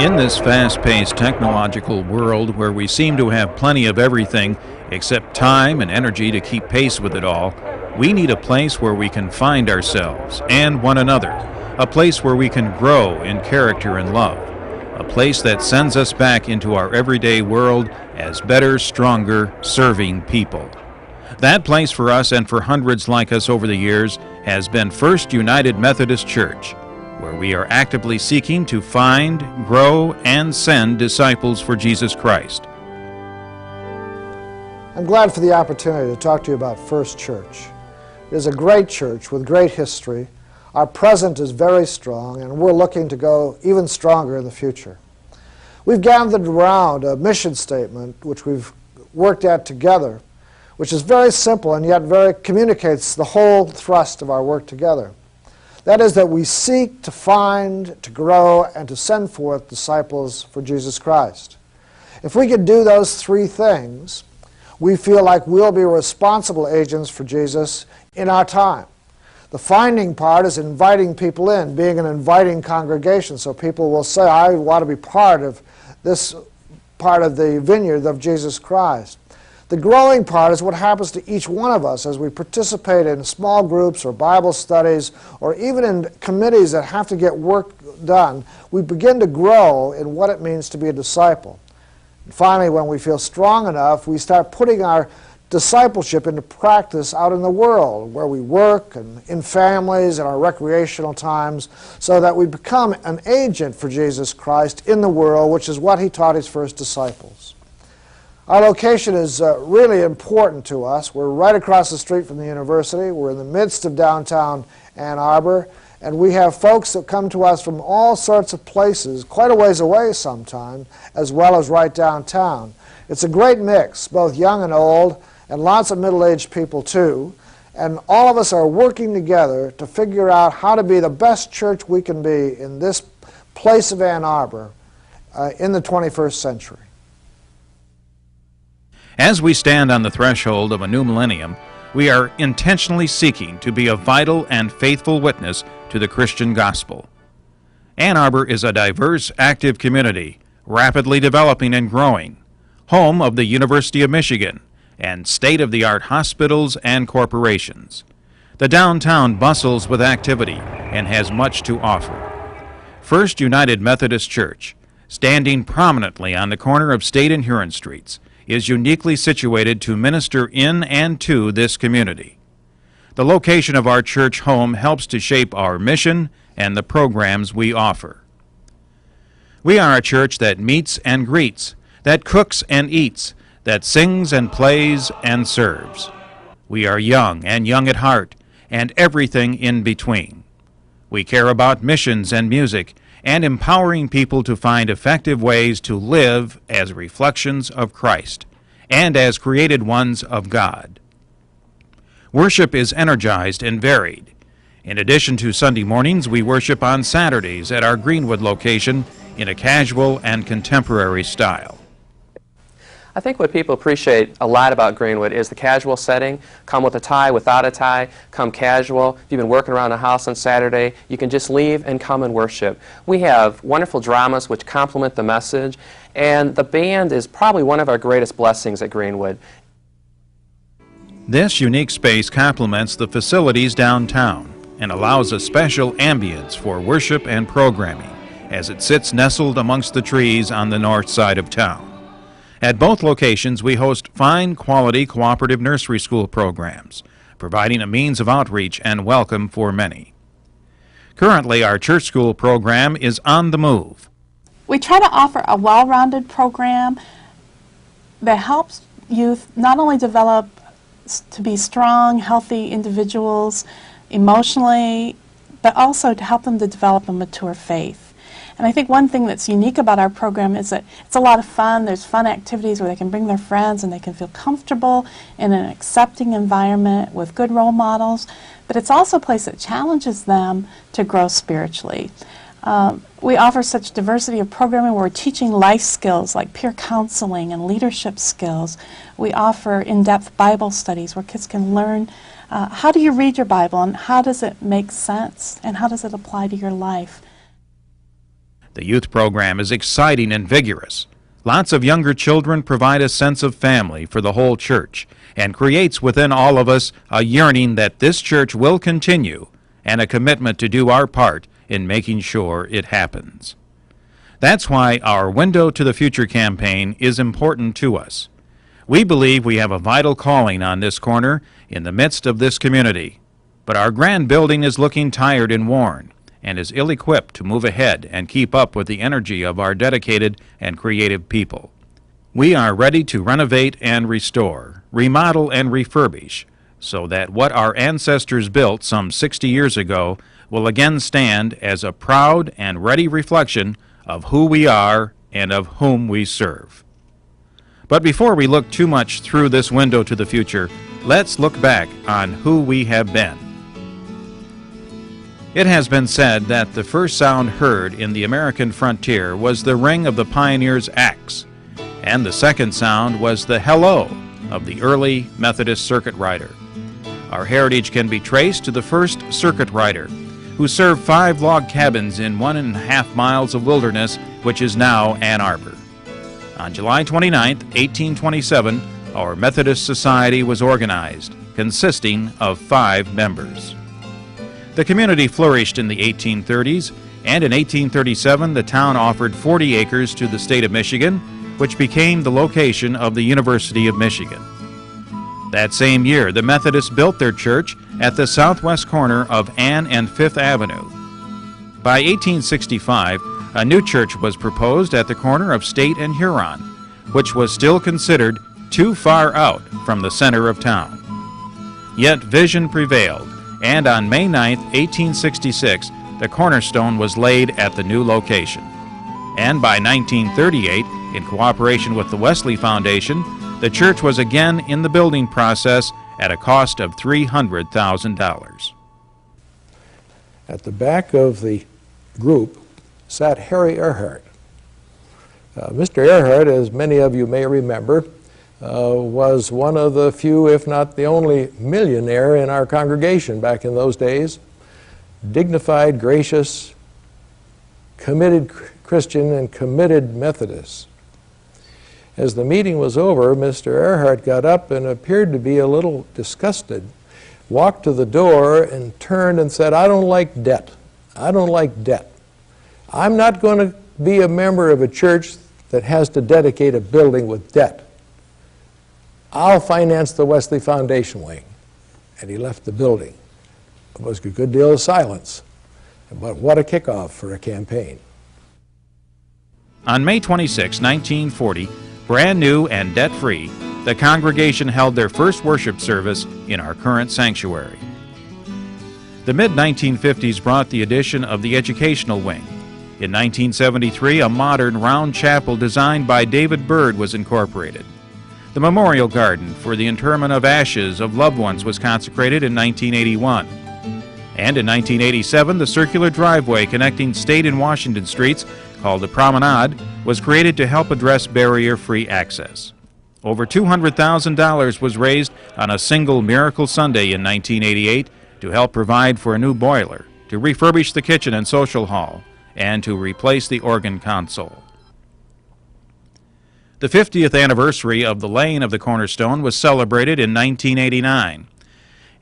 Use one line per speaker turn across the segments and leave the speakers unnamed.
In this fast-paced technological world where we seem to have plenty of everything except time and energy to keep pace with it all, we need a place where we can find ourselves and one another, a place where we can grow in character and love, a place that sends us back into our everyday world as better, stronger, serving people. That place for us and for hundreds like us over the years has been First United Methodist Church, where we are actively seeking to find, grow, and send disciples for Jesus Christ.
I'm glad for the opportunity to talk to you about First Church. It is a great church with great history. Our present is very strong, and we're looking to go even stronger in the future. We've gathered around a mission statement which we've worked at together, which is very simple and yet very communicates the whole thrust of our work together. That is that we seek to find, to grow, and to send forth disciples for Jesus Christ. If we can do those three things, we feel like we'll be responsible agents for Jesus in our time. The finding part is inviting people in, being an inviting congregation, so people will say, I want to be part of this part of the vineyard of Jesus Christ. The growing part is what happens to each one of us as we participate in small groups or Bible studies or even in committees that have to get work done. We begin to grow in what it means to be a disciple. And finally, when we feel strong enough, we start putting our discipleship into practice out in the world where we work and in families and our recreational times so that we become an agent for Jesus Christ in the world, which is what he taught his first disciples. Our location is really important to us. We're right across the street from the university. We're in the midst of downtown Ann Arbor, and we have folks that come to us from all sorts of places, quite a ways away sometimes, as well as right downtown. It's a great mix, both young and old, and lots of middle-aged people too, and all of us are working together to figure out how to be the best church we can be in this place of Ann Arbor in the 21st century.
As we stand on the threshold of a new millennium, we are intentionally seeking to be a vital and faithful witness to the Christian gospel. Ann Arbor is a diverse, active community, rapidly developing and growing, home of the University of Michigan, and state-of-the-art hospitals and corporations. The downtown bustles with activity and has much to offer. First United Methodist Church, standing prominently on the corner of State and Huron Streets, is uniquely situated to minister in and to this community. The location of our church home helps to shape our mission and the programs we offer. We are a church that meets and greets, that cooks and eats, that sings and plays and serves. We are young and young at heart, and everything in between. We care about missions and music, and empowering people to find effective ways to live as reflections of Christ and as created ones of God. Worship is energized and varied. In addition to Sunday mornings, we worship on Saturdays at our Greenwood location in a casual and contemporary style.
I think what people appreciate a lot about Greenwood is the casual setting. Come with a tie, without a tie, come casual. If you've been working around the house on Saturday, you can just leave and come and worship. We have wonderful dramas which complement the message, and the band is probably one of our greatest blessings at Greenwood.
This unique space complements the facilities downtown and allows a special ambience for worship and programming as it sits nestled amongst the trees on the north side of town. At both locations, we host fine quality cooperative nursery school programs, providing a means of outreach and welcome for many. Currently, our church school program is on the move.
We try to offer a well-rounded program that helps youth not only develop to be strong, healthy individuals emotionally, but also to help them to develop a mature faith. And I think one thing that's unique about our program is that it's a lot of fun. There's fun activities where they can bring their friends and they can feel comfortable in an accepting environment with good role models. But it's also a place that challenges them to grow spiritually. We offer such diversity of programming where we're teaching life skills like peer counseling and leadership skills. We offer in-depth Bible studies where kids can learn how do you read your Bible and how does it make sense and how does it apply to your life.
The youth program is exciting and vigorous. Lots of younger children provide a sense of family for the whole church and creates within all of us a yearning that this church will continue and a commitment to do our part in making sure it happens. That's why our Window to the Future campaign is important to us. We believe we have a vital calling on this corner in the midst of this community, but our grand building is looking tired and worn and is ill-equipped to move ahead and keep up with the energy of our dedicated and creative people. We are ready to renovate and restore, remodel and refurbish, so that what our ancestors built some 60 years ago will again stand as a proud and ready reflection of who we are and of whom we serve. But before we look too much through this window to the future, let's look back on who we have been. It has been said that the first sound heard in the American frontier was the ring of the pioneer's axe, and the second sound was the hello of the early Methodist circuit rider. Our heritage can be traced to the first circuit rider, who served 5 log cabins in 1.5 miles of wilderness, which is now Ann Arbor. On July 29, 1827, our Methodist Society was organized, consisting of 5 members. The community flourished in the 1830s, and in 1837 the town offered 40 acres to the state of Michigan, which became the location of the University of Michigan. That same year, the Methodists built their church at the southwest corner of Ann and Fifth Avenue. By 1865, a new church was proposed at the corner of State and Huron, which was still considered too far out from the center of town. Yet vision prevailed, and on May 9, 1866, the cornerstone was laid at the new location. And by 1938, in cooperation with the Wesley Foundation, the church was again in the building process at a cost of $300,000.
At the back of the group sat Harry Earhart. Mr. Earhart, as many of you may remember, was one of the few, if not the only, millionaire in our congregation back in those days. Dignified, gracious, committed Christian, and committed Methodist. As the meeting was over, Mr. Earhart got up and appeared to be a little disgusted, walked to the door and turned and said, "I don't like debt. I don't like debt. I'm not going to be a member of a church that has to dedicate a building with debt. I'll finance the Wesley Foundation wing." And he left the building. It was a good deal of silence, but what a kickoff for a campaign.
On May 26, 1940, brand new and debt-free, the congregation held their first worship service in our current sanctuary. The mid-1950s brought the addition of the educational wing. In 1973, a modern round chapel designed by David Bird was incorporated. The memorial garden for the interment of ashes of loved ones was consecrated in 1981. And in 1987, the circular driveway connecting State and Washington Streets, called the Promenade, was created to help address barrier-free access. Over $200,000 was raised on a single Miracle Sunday in 1988 to help provide for a new boiler, to refurbish the kitchen and social hall, and to replace the organ console. The 50th anniversary of the laying of the cornerstone was celebrated in 1989.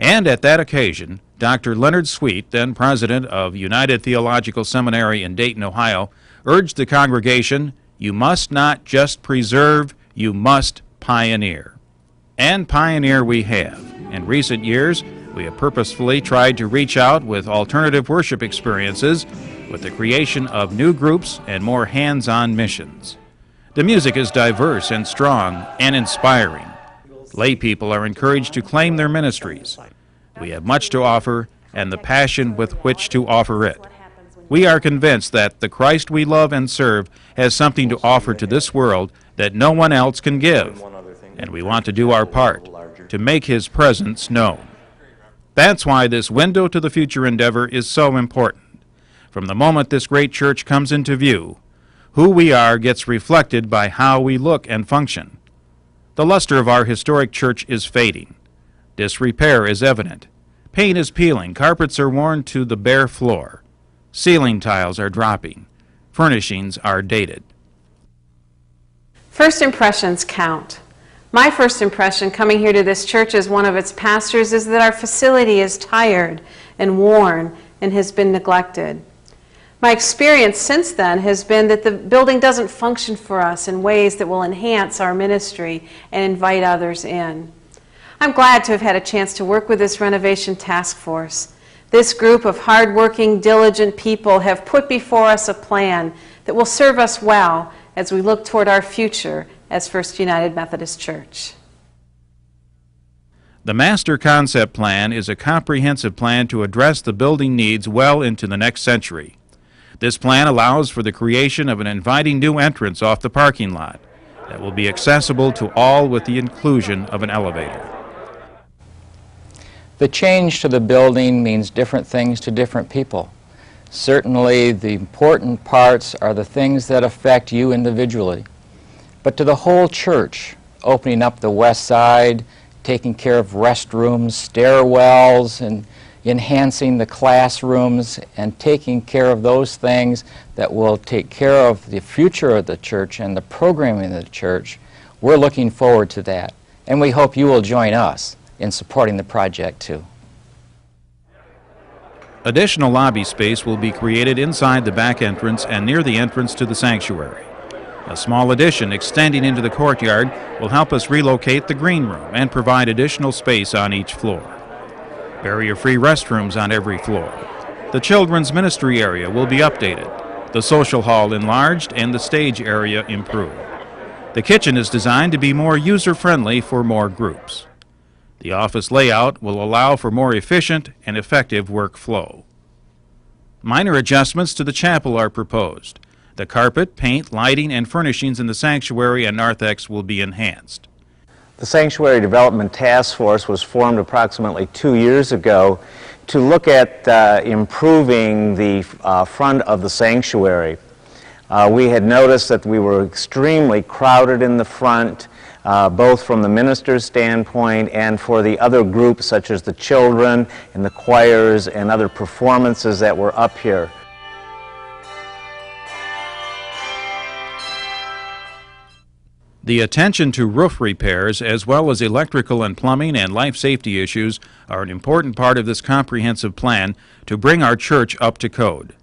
And at that occasion, Dr. Leonard Sweet, then president of United Theological Seminary in Dayton, Ohio, urged the congregation, "You must not just preserve, you must pioneer." And pioneer we have. In recent years, we have purposefully tried to reach out with alternative worship experiences with the creation of new groups and more hands-on missions. The music is diverse and strong and inspiring. Lay people are encouraged to claim their ministries. We have much to offer and the passion with which to offer it. We are convinced that the Christ we love and serve has something to offer to this world that no one else can give, and we want to do our part to make His presence known. That's why this Window to the Future endeavor is so important. From the moment this great church comes into view, who we are gets reflected by how we look and function. The luster of our historic church is fading. Disrepair is evident. Paint is peeling, carpets are worn to the bare floor. Ceiling tiles are dropping. furnishings are dated.
First impressions count. My first impression coming here to this church as one of its pastors is that our facility is tired and worn and has been neglected. My experience since then has been that the building doesn't function for us in ways that will enhance our ministry and invite others in. I'm glad to have had a chance to work with this renovation task force. This group of hardworking, diligent people have put before us a plan that will serve us well as we look toward our future as First United Methodist Church.
The Master Concept Plan is a comprehensive plan to address the building needs well into the next century. This plan allows for the creation of an inviting new entrance off the parking lot that will be accessible to all with the inclusion of an elevator.
The change to the building means different things to different people. Certainly, the important parts are the things that affect you individually. But to the whole church, opening up the west side, taking care of restrooms, stairwells, and enhancing the classrooms, and taking care of those things that will take care of the future of the church and the programming of the church, we're looking forward to that. And we hope you will join us in supporting the project too.
Additional lobby space will be created inside the back entrance and near the entrance to the sanctuary. A small addition extending into the courtyard will help us relocate the green room and provide additional space on each floor. Barrier-free restrooms on every floor. The children's ministry area will be updated, the social hall enlarged, and the stage area improved. The kitchen is designed to be more user-friendly for more groups. The office layout will allow for more efficient and effective workflow. Minor adjustments to the chapel are proposed. The carpet, paint, lighting, and furnishings in the sanctuary and narthex will be enhanced.
The Sanctuary Development Task Force was formed approximately 2 years ago to look at improving the front of the sanctuary. We had noticed that we were extremely crowded in the front, both from the minister's standpoint and for the other groups such as the children and the choirs and other performances that were up here.
The attention to roof repairs, as well as electrical and plumbing and life safety issues, are an important part of this comprehensive plan to bring our church up to code.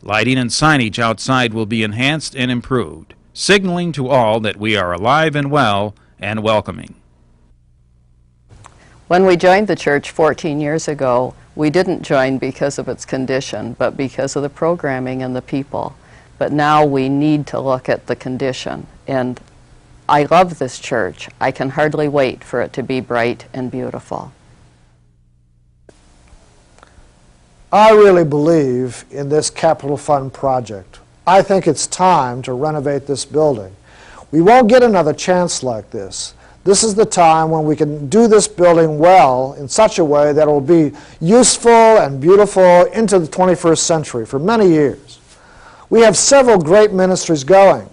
Lighting and signage outside will be enhanced and improved, signaling to all that we are alive and well and welcoming.
When we joined the church 14 years ago, we didn't join because of its condition, but because of the programming and the people. But now we need to look at the condition. And I love this church. I can hardly wait for it to be bright and beautiful.
I really believe in this capital fund project. I think it's time to renovate this building. We won't get another chance like this. This is the time when we can do this building well in such a way that it will be useful and beautiful into the 21st century for many years. We have several great ministries going.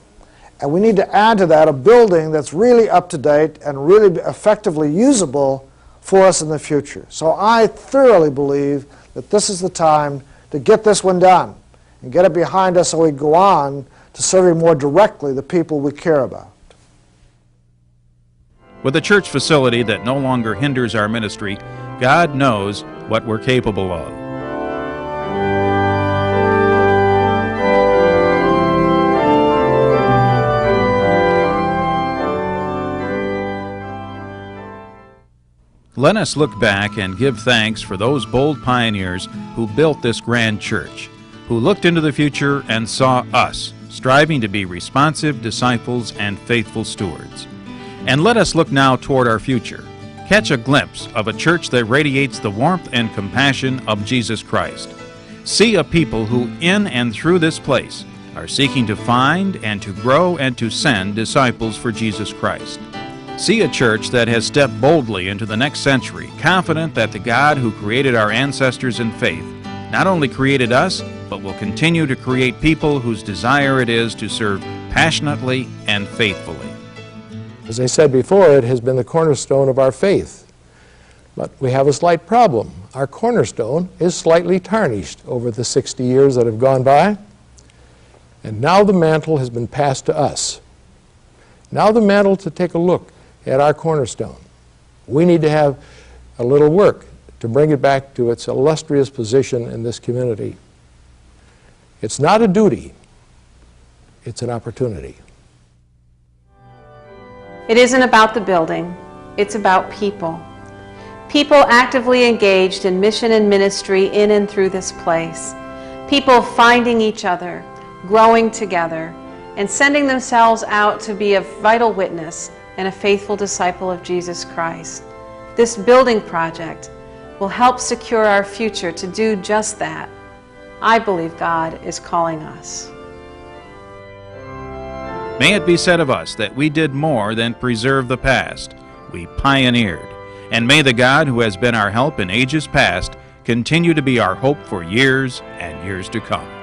And we need to add to that a building that's really up to date and really effectively usable for us in the future. So I thoroughly believe that this is the time to get this one done and get it behind us so we go on to serving more directly the people we care about.
With a church facility that no longer hinders our ministry, God knows what we're capable of. Let us look back and give thanks for those bold pioneers who built this grand church, who looked into the future and saw us, striving to be responsive disciples and faithful stewards. And let us look now toward our future. Catch a glimpse of a church that radiates the warmth and compassion of Jesus Christ. See a people who, in and through this place, are seeking to find and to grow and to send disciples for Jesus Christ. See a church that has stepped boldly into the next century, confident that the God who created our ancestors in faith not only created us, but will continue to create people whose desire it is to serve passionately and faithfully.
As I said before, it has been the cornerstone of our faith. But we have a slight problem. Our cornerstone is slightly tarnished over the 60 years that have gone by. And now the mantle has been passed to us. Now the mantle to take a look at our cornerstone. We need to have a little work to bring it back to its illustrious position in this community. It's not a duty, it's an opportunity.
It isn't about the building, it's about people. People actively engaged in mission and ministry in and through this place. People finding each other, growing together, and sending themselves out to be a vital witness and a faithful disciple of Jesus Christ. This building project will help secure our future to do just that. I believe God is calling us.
May it be said of us that we did more than preserve the past. We pioneered. And may the God who has been our help in ages past continue to be our hope for years and years to come.